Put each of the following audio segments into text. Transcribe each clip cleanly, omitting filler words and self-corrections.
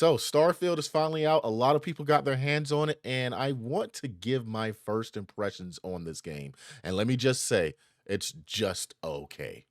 So, Starfield is finally out. A lot of people got their hands on it, and I want to give my first impressions on this game. And let me just say, it's just okay.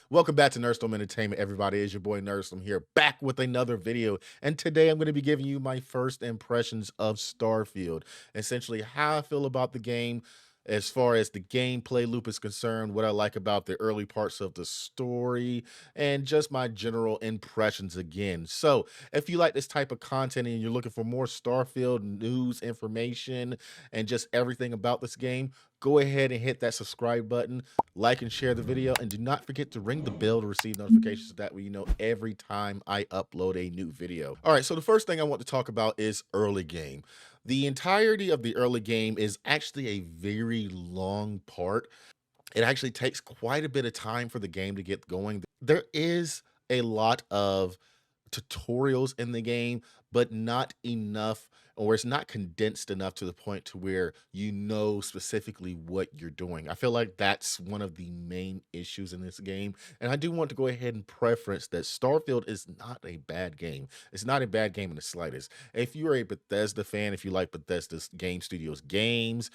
Welcome back to Nerdstorm Entertainment, everybody. It's your boy Nerdstorm here, back with another video. And today I'm going to be giving you my first impressions of Starfield. Essentially, how I feel about the game as far as the gameplay loop is concerned, what I like about the early parts of the story, and just my general impressions again. So, if you like this type of content and you're looking for more Starfield news, information, and just everything about this game, go ahead and hit that subscribe button, like and share the video, and do not forget to ring the bell to receive notifications so that way you know every time I upload a new video. All right, so the first thing I want to talk about is early game. The entirety of the early game is actually a very long part. It actually takes quite a bit of time for the game to get going. There is a lot of tutorials in the game, but not enough, or it's not condensed enough to the point to where you know specifically what you're doing. I feel like that's one of the main issues in this game. And I do want to go ahead and preference that Starfield is not a bad game. It's not a bad game in the slightest. If you're a Bethesda fan, if you like Bethesda's Game Studios games,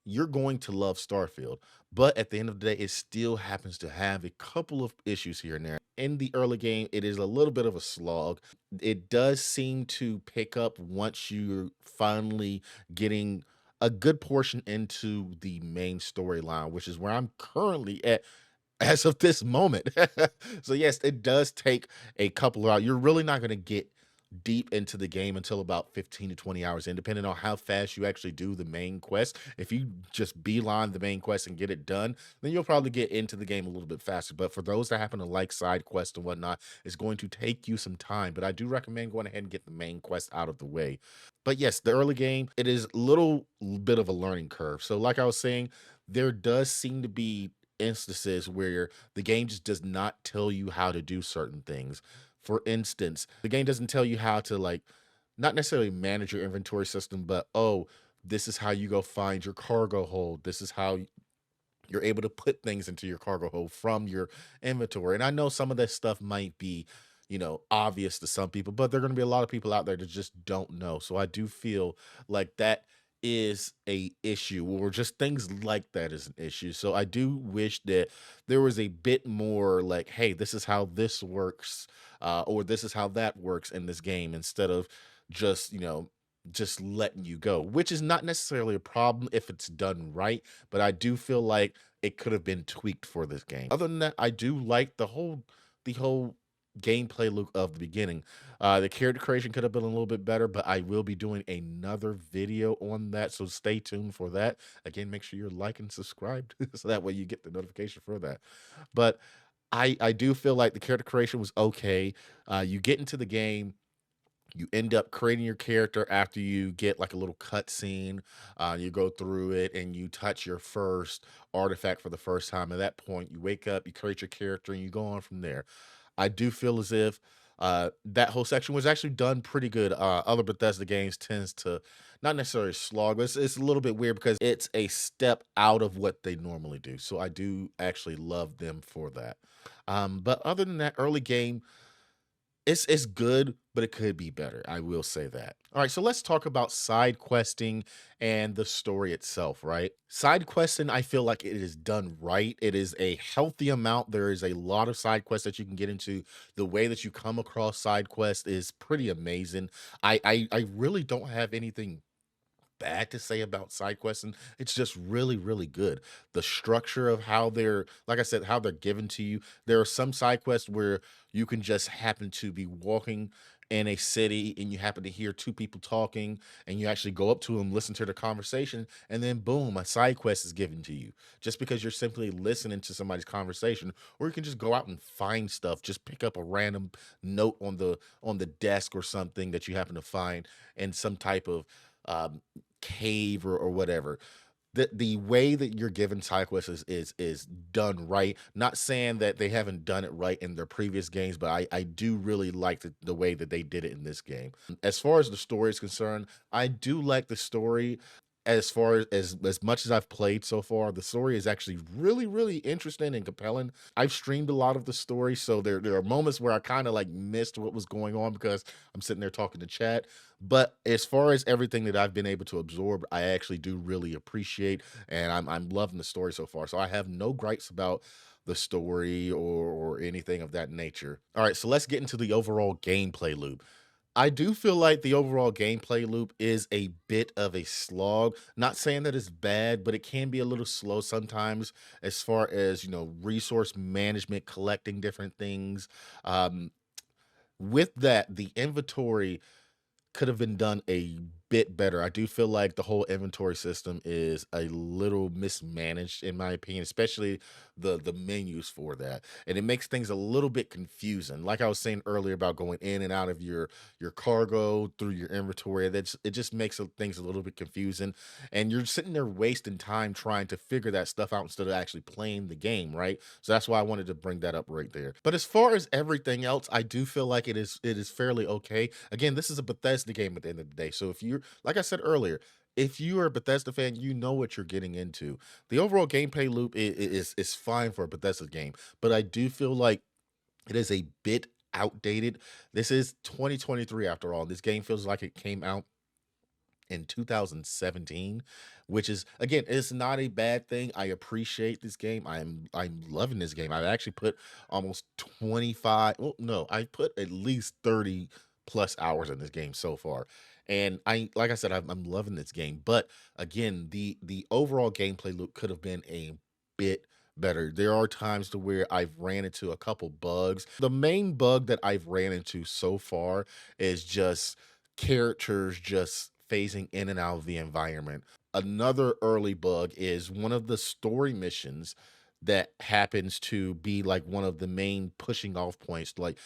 you're going to love Starfield. But at the end of the day, it still happens to have a couple of issues here and there. In the early game, it is a little bit of a slog. It does seem to pick up once you're finally getting a good portion into the main storyline, which is where I'm currently at as of this moment. So yes, it does take a couple of hours. You're really not going to get deep into the game until about 15 to 20 hours in, depending on how fast you actually do the main quest. If you just beeline the main quest and get it done, then you'll probably get into the game a little bit faster. But for those that happen to like side quests and whatnot, it's going to take you some time. But I do recommend going ahead and get the main quest out of the way. But yes, the early game, it is a little bit of a learning curve. So like I was saying, there does seem to be instances where the game just does not tell you how to do certain things. For instance, the game doesn't tell you how to, like, not necessarily manage your inventory system, but oh, this is how you go find your cargo hold. This is how you're able to put things into your cargo hold from your inventory. And I know some of that stuff might be, obvious to some people, but there are going to be a lot of people out there that just don't know. So I do feel like that is a issue, or just things like that is an issue. So I do wish that there was a bit more like, hey, this is how this works, or this is how that works in this game, instead of just, just letting you go, which is not necessarily a problem if it's done right, but I do feel like it could have been tweaked for this game. Other than that, I do like the whole gameplay loop of the beginning. The character creation could have been a little bit better, but I will be doing another video on that, so stay tuned for that. Again, make sure you're like and subscribed so that way you get the notification for that. But I do feel like the character creation was okay. You get into the game, you end up creating your character after you get like a little cutscene. You go through it and you touch your first artifact for the first time. At that point, you wake up, you create your character, and you go on from there. I do feel as if that whole section was actually done pretty good. Other Bethesda games tends to not necessarily slog, but it's a little bit weird because it's a step out of what they normally do. So I do actually love them for that. But other than that, early game, it's good, but it could be better. I will say that. All right, so let's talk about side questing and the story itself, right? Side questing, I feel like it is done right. It is a healthy amount. There is a lot of side quests that you can get into. The way that you come across side quests is pretty amazing. I really don't have anything bad to say about side quests, and it's just really, really good. The structure of how they're, like I said, how they're given to you. There are some side quests where you can just happen to be walking in a city and you happen to hear two people talking, and you actually go up to them, listen to the conversation, and then boom, a side quest is given to you just because you're simply listening to somebody's conversation. Or you can just go out and find stuff, just pick up a random note on the desk or something that you happen to find in some type of um cave or whatever. The way that you're given side quests is done right. Not saying that they haven't done it right in their previous games, but I do really like the way that they did it in this game. As far as the story is concerned, I do like the story. as far as much as I've played so far, the story is actually really, really interesting and compelling. I've streamed a lot of the story, so there are moments where I kind of like missed what was going on because I'm sitting there talking to chat. But as far as everything that I've been able to absorb, I actually do really appreciate, and I'm loving the story so far. So I have no gripes about the story or anything of that nature. All right, so let's get into the overall gameplay loop. I do feel like the overall gameplay loop is a bit of a slog. Not saying that it's bad, but it can be a little slow sometimes as far as, resource management, collecting different things. Um, with that, the inventory could have been done a bit better. I do feel like the whole inventory system is a little mismanaged in my opinion, especially the menus for that. And it makes things a little bit confusing. Like I was saying earlier about going in and out of your cargo through your inventory, it just makes things a little bit confusing. And you're sitting there wasting time trying to figure that stuff out instead of actually playing the game, right? So that's why I wanted to bring that up right there. But as far as everything else, I do feel like it is fairly okay. Again, this is a Bethesda game at the end of the day. So if you're, like I said earlier, if you are a Bethesda fan, you know what you're getting into. The overall gameplay loop is fine for a Bethesda game, but I do feel like it is a bit outdated. This is 2023 after all. This game feels like it came out in 2017, which is again, it's not a bad thing. I appreciate this game. I'm loving this game. I've actually put almost 25, well, no, I put at least 30 plus hours in this game so far. And I like I said, I'm loving this game. But again, the overall gameplay loop could have been a bit better. There are times to where I've ran into a couple bugs. The main bug that I've ran into so far is just characters just phasing in and out of the environment. Another early bug is one of the story missions that happens to be like one of the main pushing off points. Like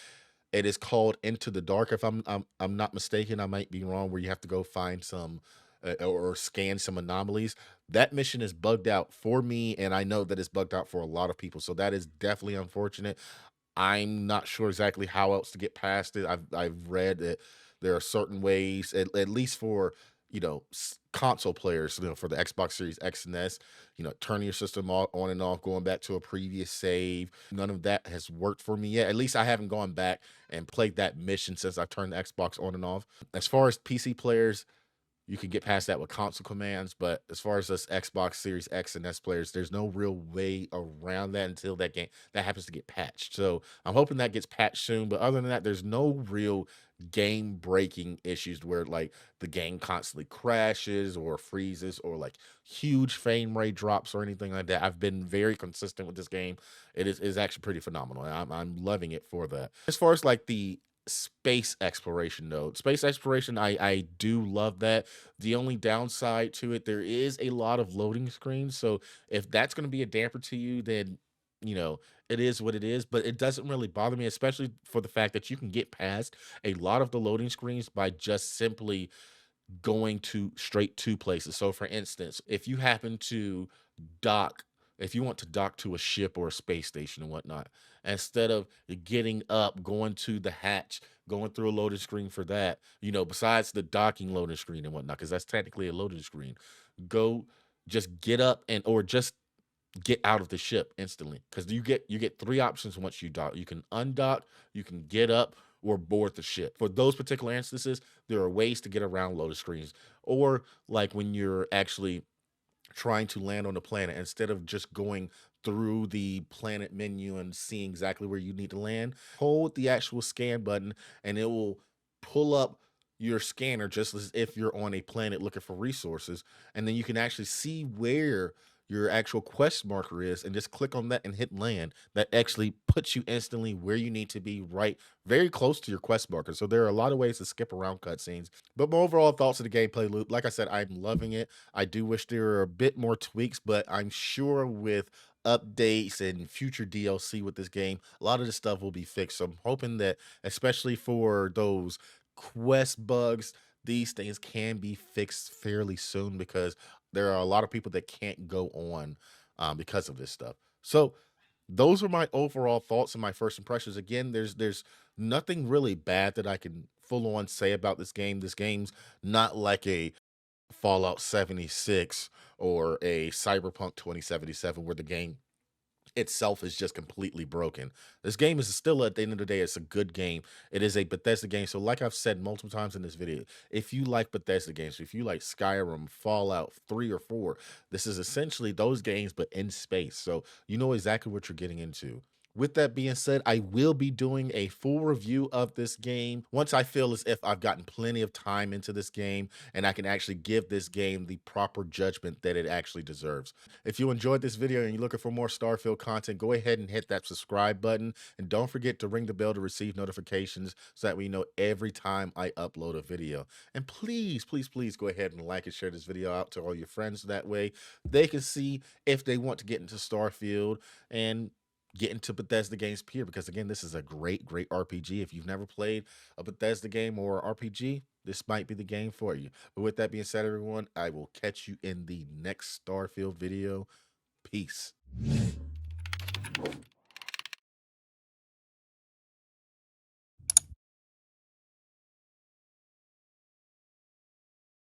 it is called Into the Dark. If I'm not mistaken, I might be wrong. Where you have to go find some or scan some anomalies. That mission is bugged out for me, and I know that it's bugged out for a lot of people. So that is definitely unfortunate. I'm not sure exactly how else to get past it. I've read that there are certain ways, at least for console players, for the Xbox Series X and S, turning your system on and off, going back to a previous save. None of that has worked for me yet. At least I haven't gone back and played that mission since I turned the Xbox on and off. As far as PC players, you can get past that with console commands, but as far as us Xbox Series X and S players, there's no real way around that until that happens to get patched. So I'm hoping that gets patched soon. But other than that, there's no real game breaking issues where like the game constantly crashes or freezes or like huge frame rate drops or anything like that. I've been very consistent with this game. It is actually pretty phenomenal. And I'm loving it for that. As far as like the space exploration though, space exploration, I do love that. The only downside to it, there is a lot of loading screens, so if that's going to be a damper to you, then it is what it is. But it doesn't really bother me, especially for the fact that you can get past a lot of the loading screens by just simply going to straight to places. So for instance, if you happen to dock, if you want to dock to a ship or a space station and whatnot, instead of getting up, going to the hatch, going through a loading screen for that, besides the docking loading screen and whatnot, because that's technically a loading screen, go just get up and or just get out of the ship instantly because you get three options once you dock. You can undock, you can get up, or board the ship. For those particular instances, there are ways to get around loaded screens. Or like when you're actually trying to land on the planet, instead of just going through the planet menu and seeing exactly where you need to land, hold the actual scan button and it will pull up your scanner just as if you're on a planet looking for resources. And then you can actually see where your actual quest marker is and just click on that and hit land. That actually puts you instantly where you need to be, right very close to your quest marker. So there are a lot of ways to skip around cutscenes. But my overall thoughts of the gameplay loop, like I said, I'm loving it. I do wish there were a bit more tweaks, but I'm sure with updates and future DLC with this game, a lot of this stuff will be fixed. So I'm hoping that, especially for those quest bugs, these things can be fixed fairly soon because there are a lot of people that can't go on because of this stuff. So those are my overall thoughts and my first impressions. Again, there's nothing really bad that I can full on say about this game. This game's not like a Fallout 76 or a Cyberpunk 2077 where the game itself is just completely broken. This game is still, at the end of the day, it's a good game. It is a Bethesda game. So, like I've said multiple times in this video, if you like Bethesda games, if you like Skyrim, Fallout 3 or 4, this is essentially those games, but in space. So you know exactly what you're getting into. With that being said, I will be doing a full review of this game once I feel as if I've gotten plenty of time into this game and I can actually give this game the proper judgment that it actually deserves. If you enjoyed this video and you're looking for more Starfield content, go ahead and hit that subscribe button. And don't forget to ring the bell to receive notifications so that we know every time I upload a video. And please, please, please go ahead and like and share this video out to all your friends. That way they can see if they want to get into Starfield and get into Bethesda games period. Because again, this is a great, great RPG. If you've never played a Bethesda game or RPG, this might be the game for you. But with that being said, everyone, I will catch you in the next Starfield video. Peace.